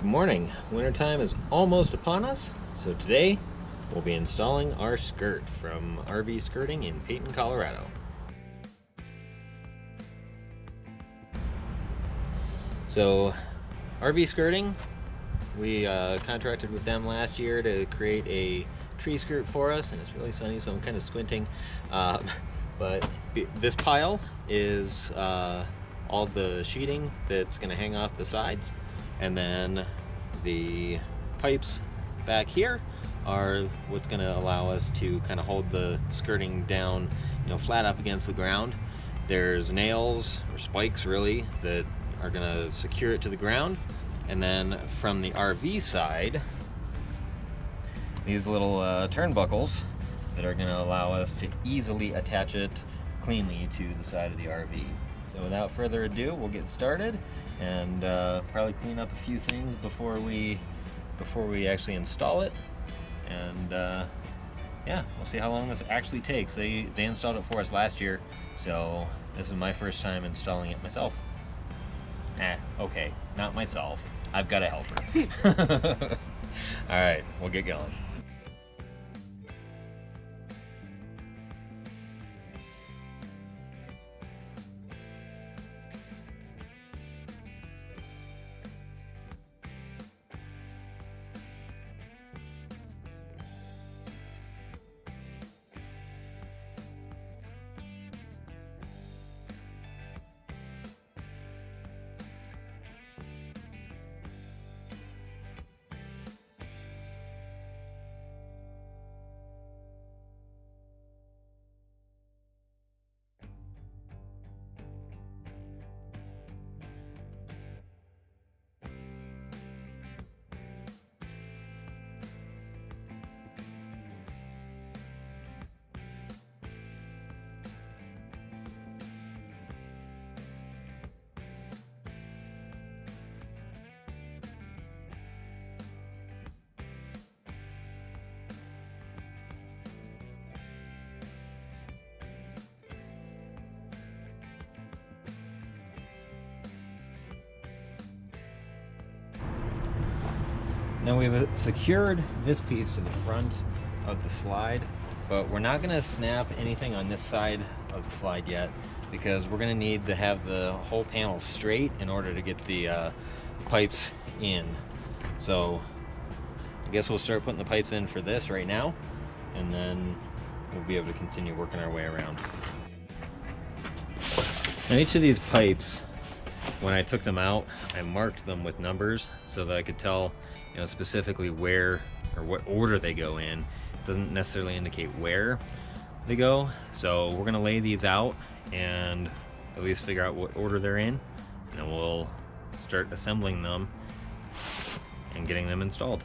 Good morning. Wintertime is almost upon us, so today we'll be installing our skirt from RV Skirting in Peyton, Colorado. So, RV Skirting, we contracted with them last year to create a tree skirt for us, and it's really sunny, so I'm kind of squinting. But this pile is all the sheeting that's going to hang off the sides, and then the pipes back here are what's going to allow us to kind of hold the skirting down, flat up against the ground. There's nails or spikes really that are going to secure it to the ground, and then from the RV side, these little turnbuckles that are going to allow us to easily attach it cleanly to the side of the RV. So without further ado, we'll get started and probably clean up a few things before we actually install it. And yeah, we'll see how long this actually takes. They installed it for us last year, so this is my first time installing it myself. Okay, not myself. I've got a helper. All right, we'll get going. Now we've secured this piece to the front of the slide, but we're not going to snap anything on this side of the slide yet, because we're going to need to have the whole panel straight in order to get the pipes in. So I guess we'll start putting the pipes in for this right now, and then we'll be able to continue working our way around. Now each of these pipes, when I took them out, I marked them with numbers so that I could tell specifically where or what order they go in. It doesn't necessarily indicate where they go, so we're gonna lay these out and at least figure out what order they're in, and then we'll start assembling them and getting them installed.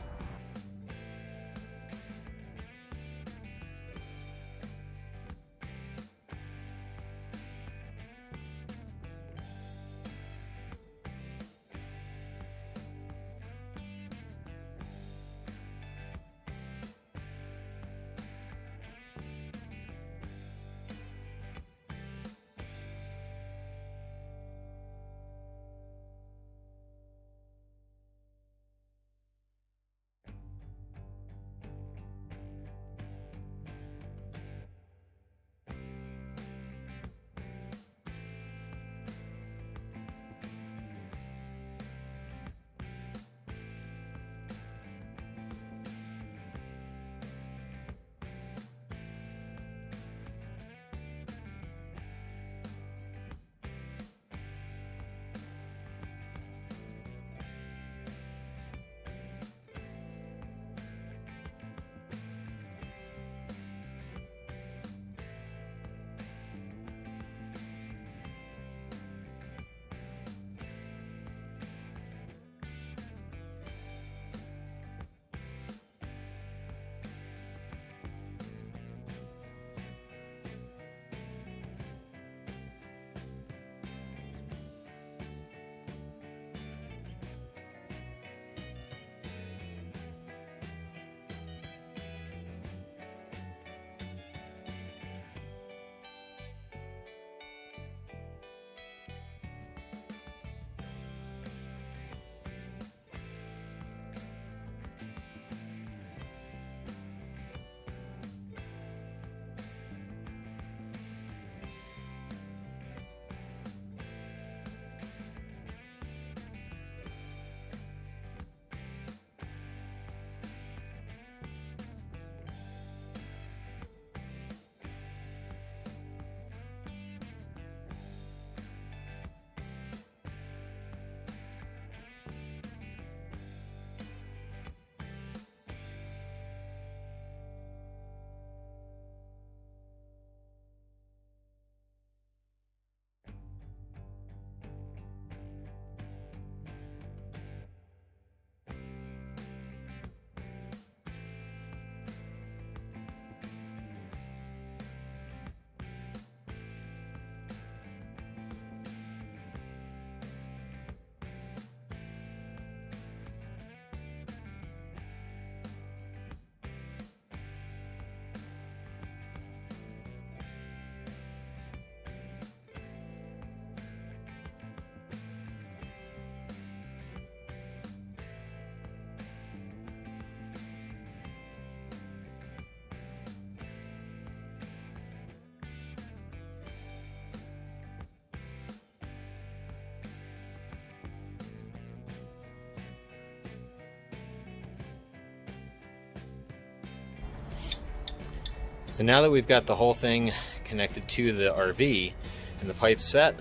So now that we've got the whole thing connected to the RV and the pipe's set,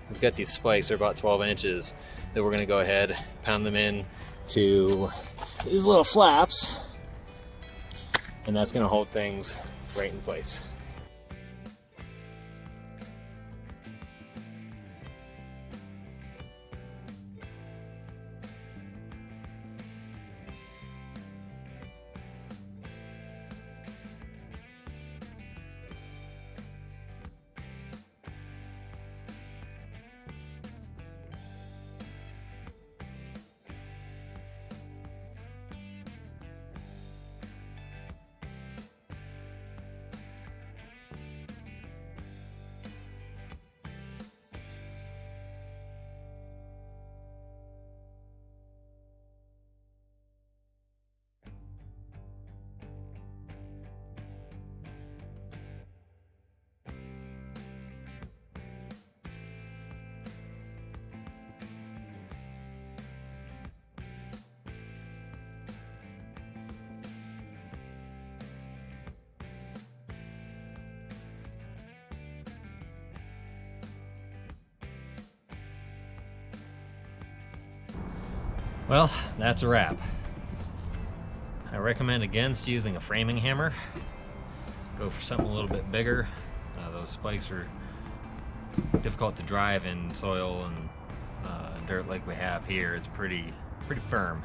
we've got these spikes, they're about 12 inches, that we're gonna go ahead, pound them in to these little flaps, and that's gonna hold things right in place. Well, that's a wrap. I recommend against using a framing hammer. Go for something a little bit bigger. Those spikes are difficult to drive in soil and dirt like we have here. It's pretty firm.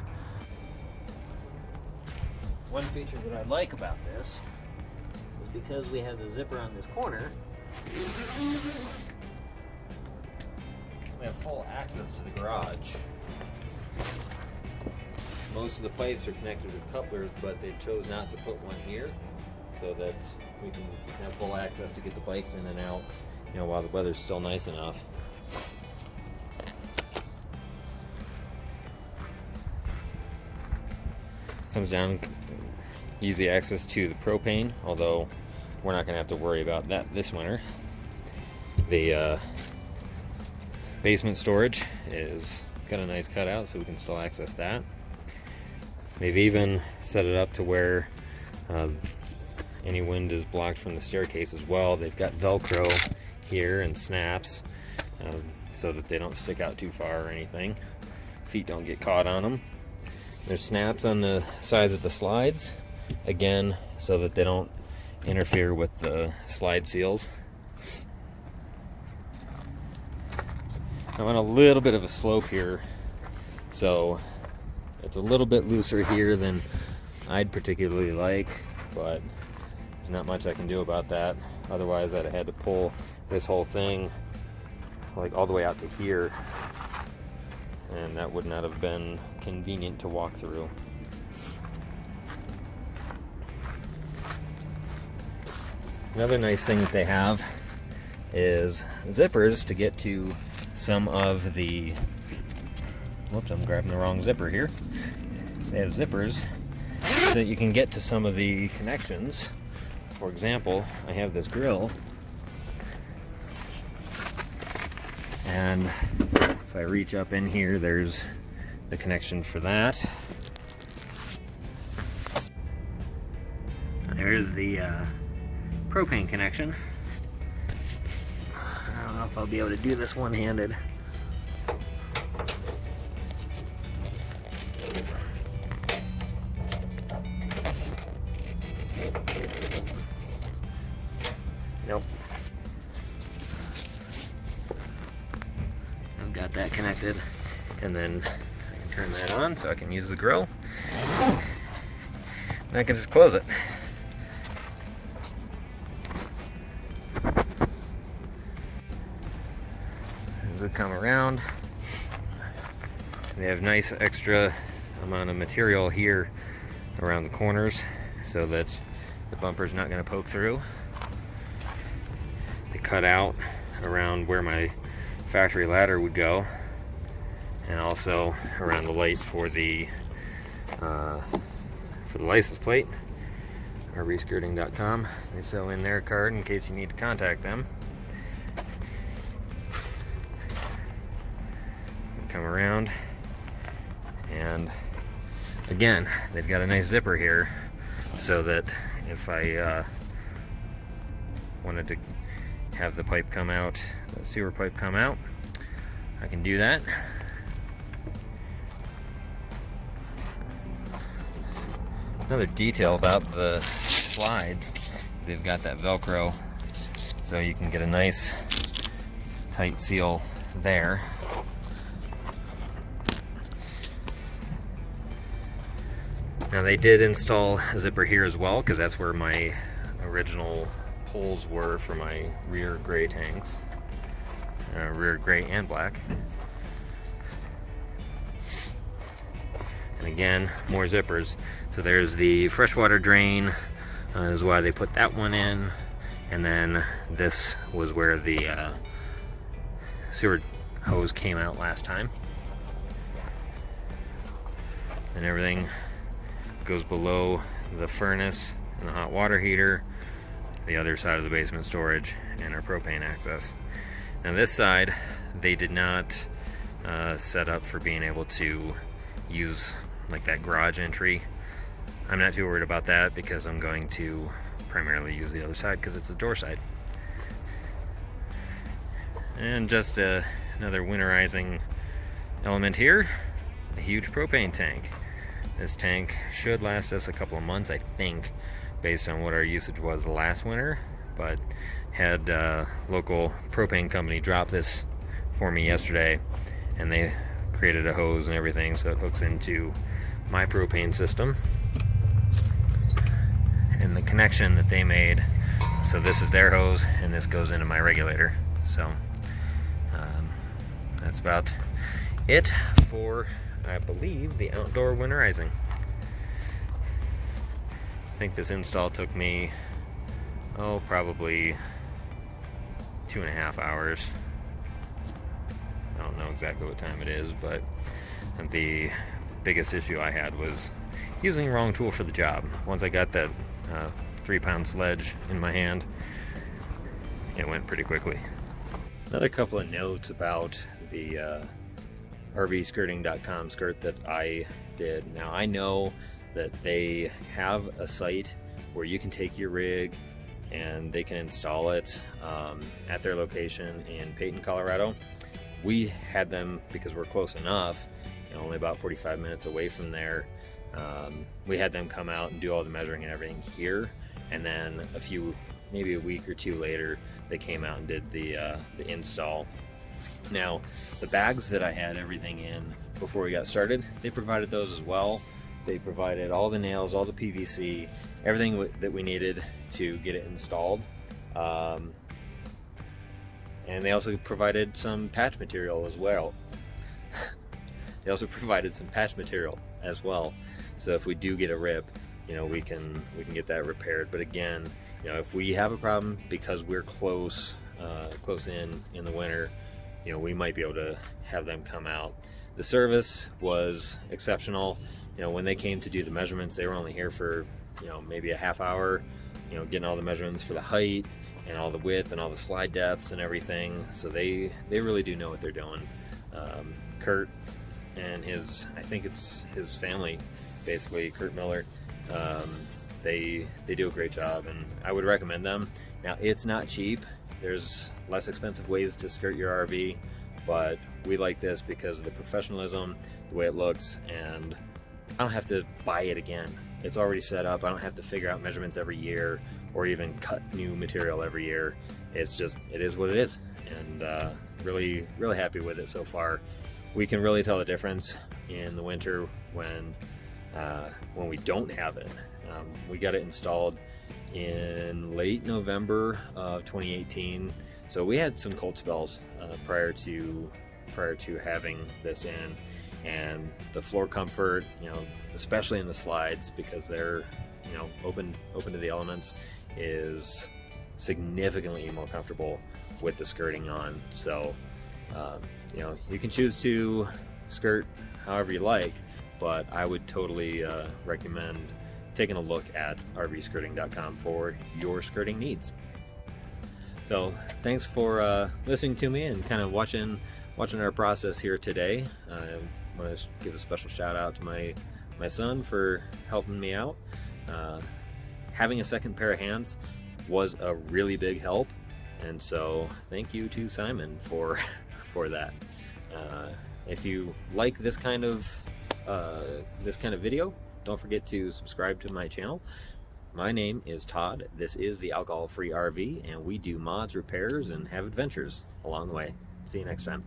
One feature that I like about this is because we have the zipper on this corner, we have full access to the garage. Most of the pipes are connected with couplers, but they chose not to put one here so that we can have full access to get the bikes in and out, you know, while the weather's still nice enough. Comes down easy access to the propane, although we're not going to have to worry about that this winter. The basement storage is got a nice cutout, so we can still access that. They've even set it up to where any wind is blocked from the staircase as well. They've got Velcro here and snaps so that they don't stick out too far or anything. Feet don't get caught on them. There's snaps on the sides of the slides, again, so that they don't interfere with the slide seals. I'm on a little bit of a slope here, so it's a little bit looser here than I'd particularly like, but there's not much I can do about that. Otherwise, I'd have had to pull this whole thing like all the way out to here, and that would not have been convenient to walk through. Another nice thing that they have is zippers to get to some of the, whoops, I'm grabbing the wrong zipper here. They have zippers so that you can get to some of the connections. For example, I have this grill, and if I reach up in here, there's the connection for that. There's the propane connection. I don't know if I'll be able to do this one-handed. Nope. I've got that connected, and then I can turn that on so I can use the grill. And I can just close it. As we come around, they have nice extra amount of material here around the corners so that the bumper's not going to poke through. They cut out around where my factory ladder would go, and also around the light for the license plate. RVskirting.com. They sew in their card in case you need to contact them. Come around, and again, they've got a nice zipper here so that if I wanted to have the pipe come out, the sewer pipe come out, I can do that. Another detail about the slides is they've got that Velcro, so you can get a nice tight seal there. Now they did install a zipper here as well, because that's where my original holes were for my rear gray tanks, rear gray and black. And again, more zippers. So there's the freshwater drain, is why they put that one in, and then this was where the sewer hose came out last time. And everything goes below the furnace and the hot water heater, the other side of the basement storage, and our propane access. Now this side, they did not set up for being able to use like that garage entry. I'm not too worried about that because I'm going to primarily use the other side because it's the door side. And just another winterizing element here, a huge propane tank. This tank should last us a couple of months, I think, based on what our usage was last winter, but had a local propane company drop this for me yesterday, and they created a hose and everything so it hooks into my propane system. And the connection that they made, so this is their hose and this goes into my regulator. So that's about it for, I believe, the outdoor winterizing. I think this install took me, probably 2.5 hours. I don't know exactly what time it is, but the biggest issue I had was using the wrong tool for the job. Once I got that 3-pound sledge in my hand, it went pretty quickly. Another couple of notes about the RVskirting.com skirt that I did. Now I know that they have a site where you can take your rig and they can install it at their location in Peyton, Colorado. We had them because we're close enough, only about 45 minutes away from there. We had them come out and do all the measuring and everything here, and then maybe a week or two later, they came out and did the install. Now, the bags that I had everything in before we got started, they provided those as well. They provided all the nails, all the PVC, everything that we needed to get it installed. And they also provided some patch material as well. So if we do get a rip, we can get that repaired. But again, if we have a problem because we're close in the winter, we might be able to have them come out. The service was exceptional. When they came to do the measurements, they were only here for maybe a half hour, getting all the measurements for the height and all the width and all the slide depths and everything. So they really do know what they're doing. Curt and I think it's his family, basically, Curt Miller, they do a great job, and I would recommend them. Now, it's not cheap. There's less expensive ways to skirt your RV, but we like this because of the professionalism, the way it looks, and I don't have to buy it again. It's already set up. I don't have to figure out measurements every year or even cut new material every year. It is what it is, and really happy with it so far. We can really tell the difference in the winter when we don't have it. We got it installed in late November of 2018, so we had some cold spells prior to having this in, and the floor comfort, especially in the slides, because they're open to the elements, is significantly more comfortable with the skirting on. So you can choose to skirt however you like, but I would totally recommend taking a look at RVskirting.com for your skirting needs. So thanks for listening to me and kind of watching our process here today. I want to give a special shout out to my son for helping me out. Having a second pair of hands was a really big help. And so thank you to Simon for for that. If you like this kind of video, don't forget to subscribe to my channel. My name is Todd. This is the Alcohol Free RV, and we do mods, repairs, and have adventures along the way. See you next time.